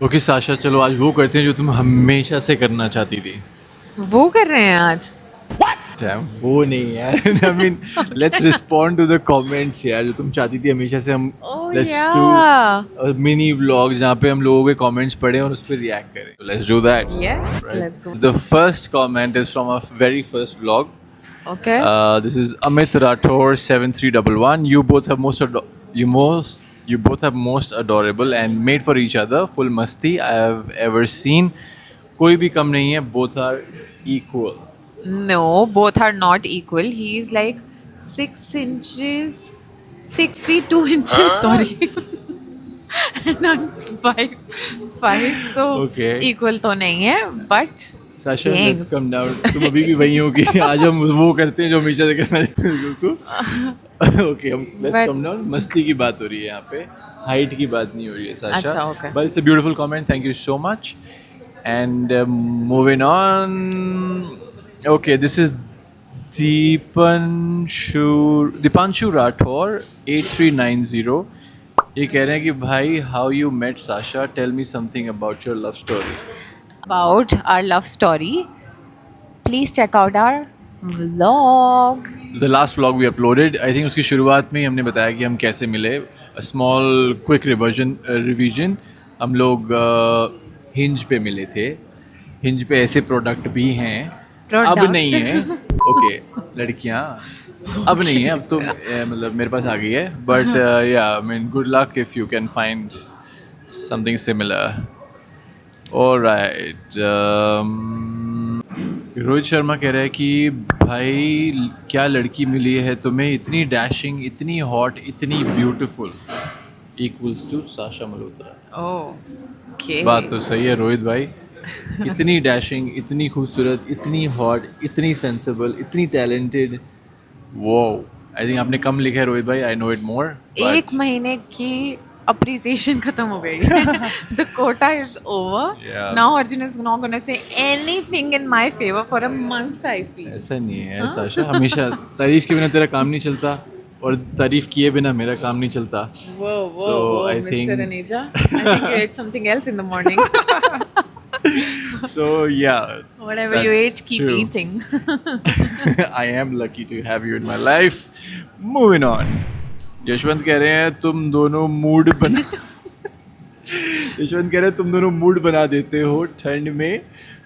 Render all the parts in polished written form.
Okay Sasha, चलो आज वो करते हैं जो तुम हमेशा से करना चाहती थी। वो कर रहे हैं आज? Damn, वो नहीं यार। I mean let's respond to the comments यार, जो तुम चाहती थी हमेशा से। हम oh let's yeah, do mini vlog जहाँ पे हम लोगों के कमेंट्स पढ़ें और उस पर रिएक्ट करें। Let's do that. Yes right, let's go. The first comment is from a very first vlog. Okay, This is Amit Rathore 7311. You both have you both have most adorable and made for each other. Full masti I have ever seen. कोई भी कम नहीं है. Both are equal. no, both are not equal. He is like 6 inches, 6 feet 2 inches. Sorry, and I'm 5'5", so Okay. equal तो नहीं है, but Sasha, let's thanks. come down. तुम अभी भी वही हो कि आज हम वो करते हैं जो हमेशा से करना चाहते हैं. Okay, हम let's But- come down. मस्ती की बात हो रही है यहाँ पे. हाइट की बात नहीं हो रही है Sasha. अच्छा, okay. But it's a beautiful comment. Thank you so much. And moving on. Okay, this is Dipanshu Rathore 8390. ये कह रहे हैं कि भाई, how you met Sasha? Tell me something about your love story. About our love story, please check out our vlog. The last vlog we uploaded, I think उसकी शुरुआत में ही हमने बताया कि हम कैसे मिले. A small quick revision. हम लोग हिंज पे मिले थे. हिंज पे ऐसे प्रोडक्ट भी हैं. अब Product? नहीं है. ओके, लड़कियां अब नहीं है. अब तो मतलब मेरे पास आ गई है. बट या I mean good luck if you can find something similar. Alright. Rohit Sharma कह रहा है कि भाई क्या लड़की मिली है तुम्हें, इतनी डैशिंग, इतनी हॉट, इतनी beautiful. Equals to Sasha Malhotra. Oh, okay. बात तो सही है रोहित भाई. इतनी डैशिंग, इतनी खूबसूरत, इतनी हॉट, इतनी सेंसिबल, इतनी टैलेंटेड. वो आई थिंक आपने कम लिखा है रोहित भाई. I know it more. एक महीने की appreciation खत्म हो गई. The quota is over. Yeah. Now Arjun is not going to say anything in my favor for a month, I feel. ऐसा नहीं है साशा. हमेशा तारीफ के बिना तेरा काम नहीं चलता और तारीफ किए बिना मेरा काम नहीं चलता. Whoa, whoa, So, whoa, I Mr. think- Aneja. I think you ate something else in the morning. So yeah, Whatever you that's ate, keep true. eating. I am lucky to have you in my life. Moving on. Yashwant कह रहे हैं तुम दोनों mood बना यशवंत कह रहे हैं तुम दोनों मूड बना देते हो ठंड में,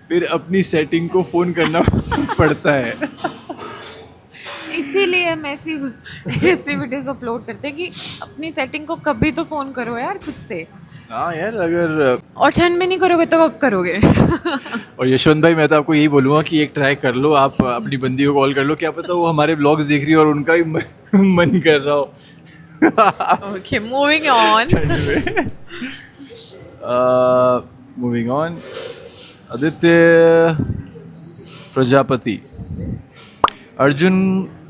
फिर अपनी सेटिंग को फोन करना पड़ता है. इसीलिए हम ऐसी वीडियोस अपलोड करते हैं कि अपनी सेटिंग को कभी तो फोन करो यार खुद से. हाँ यार, अगर और ठंड में नहीं करोगे तो कब करोगे? और यशवंत भाई, मैं तो आपको यही बोलूँगा कि एक ट्राई कर लो. आप अपनी बंदी को कॉल कर लो. क्या पता वो हमारे ब्लॉग्स देख रही हो और उनका भी मन कर रहा हो Okay, moving on. Moving on. Aditya Prajapati, Arjun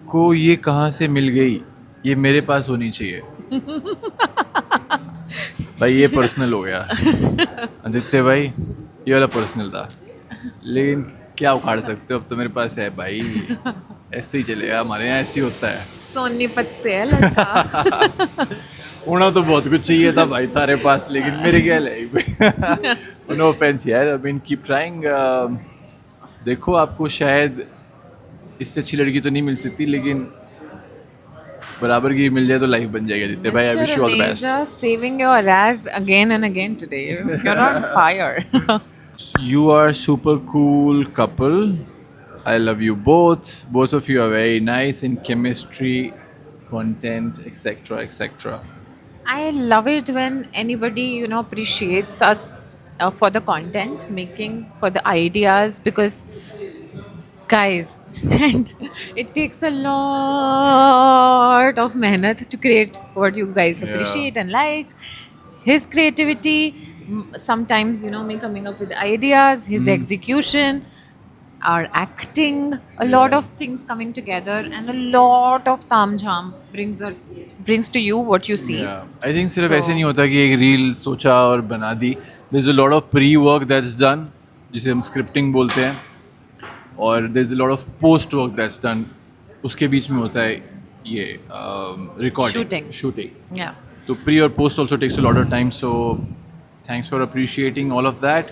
को ये कहाँ से मिल गई, ये मेरे पास होनी चाहिए. भाई ये पर्सनल हो गया आदित्य भाई. ये वाला पर्सनल था, लेकिन क्या उखाड़ सकते हो. अब तो मेरे पास है भाई. ऐसे ही चलेगा, हमारे यहाँ ऐसे ही होता है. सोनीपत से है लड़का. होना तो बहुत कुछ चाहिए था भाई तारे पास, लेकिन मेरे क्या है. नो ऑफेंस यार, आई मीन कीप ट्राइंग. देखो आपको शायद इससे अच्छी लड़की तो नहीं मिल सकती, लेकिन बराबर की मिल जाए तो लाइफ बन जाएगी. आदित्य भाई, I wish you all the best. Mr. Aneja, saving your ass again and again today. You're on fire. You are super cool couple. I love you both. Both of you are very nice in chemistry, content, etc., etc. I love it when anybody appreciates us for the content making, for the ideas, because guys, and it takes a lot of mehnat to create what you guys Yeah. appreciate and like. His creativity, sometimes me coming up with ideas, his execution, our acting, a lot Yeah. of things coming together, and a lot of ताम झाम brings to you what you see. Yeah. I think सिर्फ So- ऐसे नहीं होता कि एक reel सोचा और बना दी. There's a lot of pre-work that's done, जिसे हम scripting बोलते हैं, और there's a lot of post-work that's done. उसके बीच में होता है ये recording, Shooting. shooting. Yeah. तो pre और post also takes a lot of time. So Thanks for appreciating all of that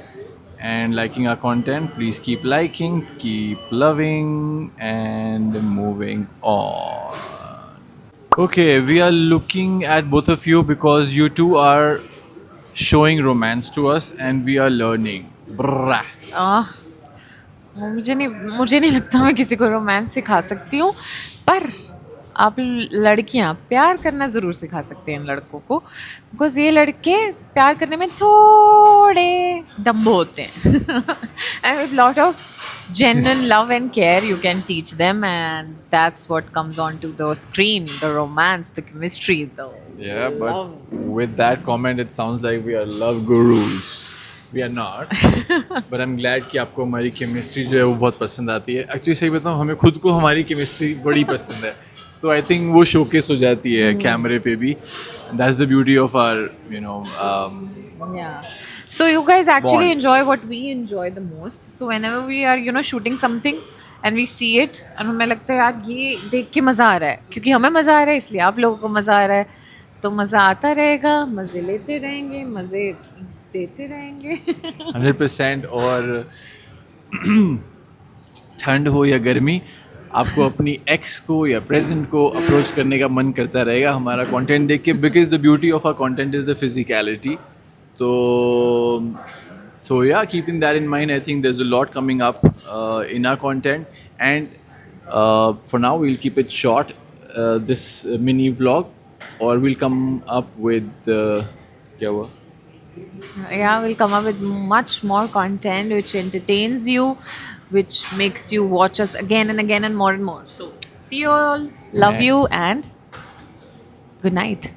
and liking our content. Please keep liking, keep loving, and moving on. Okay, we are looking at both of you because you two are showing romance to us and we are learning. Brah. आह, मुझे नहीं लगता मैं किसी को romance सिखा सकती हूँ, पर आप लड़कियाँ प्यार करना ज़रूर सिखा सकते हैं इन लड़कों को, बिकॉज ये लड़के प्यार करने में थोड़े डम्बो होते हैं and with lot of genuine love and care you can teach them, and that's what comes onto the screen, the romance, the chemistry, the Yeah, but with that comment, it sounds like we are love gurus. We are not. But I'm glad कि आपको हमारी chemistry जो है वो बहुत पसंद आती है. एक्चुअली सही बताऊँ, हमें खुद को हमारी केमिस्ट्री बड़ी पसंद है. तो आई थिंक वो शोकेस हो जाती है कैमरे पे भी. That's the beauty of our, yeah. So you guys actually Bond. enjoy what we enjoy the most. So whenever we are shooting something and we see it and हमें लगता है यार ये देख के मज़ा आ रहा है, क्योंकि हमें मज़ा आ रहा है इसलिए आप लोगों को मज़ा आ रहा है, तो मज़ा आता रहेगा, मज़े लेते रहेंगे, मज़े देते रहेंगे 100%. और ठंड हो या गर्मी, आपको अपनी एक्स को या प्रेजेंट को अप्रोच करने का मन करता रहेगा हमारा कंटेंट देख के, because the beauty of our content is the physicality. So yeah, keeping that in mind, I think there's a lot coming up in our content, and for now we'll keep it short, this mini vlog, or we'll come up with क्या हुआ? Yeah, we'll come up with much more content which entertains you, which makes you watch us again and again and more. So see you all, love And- you, and good night.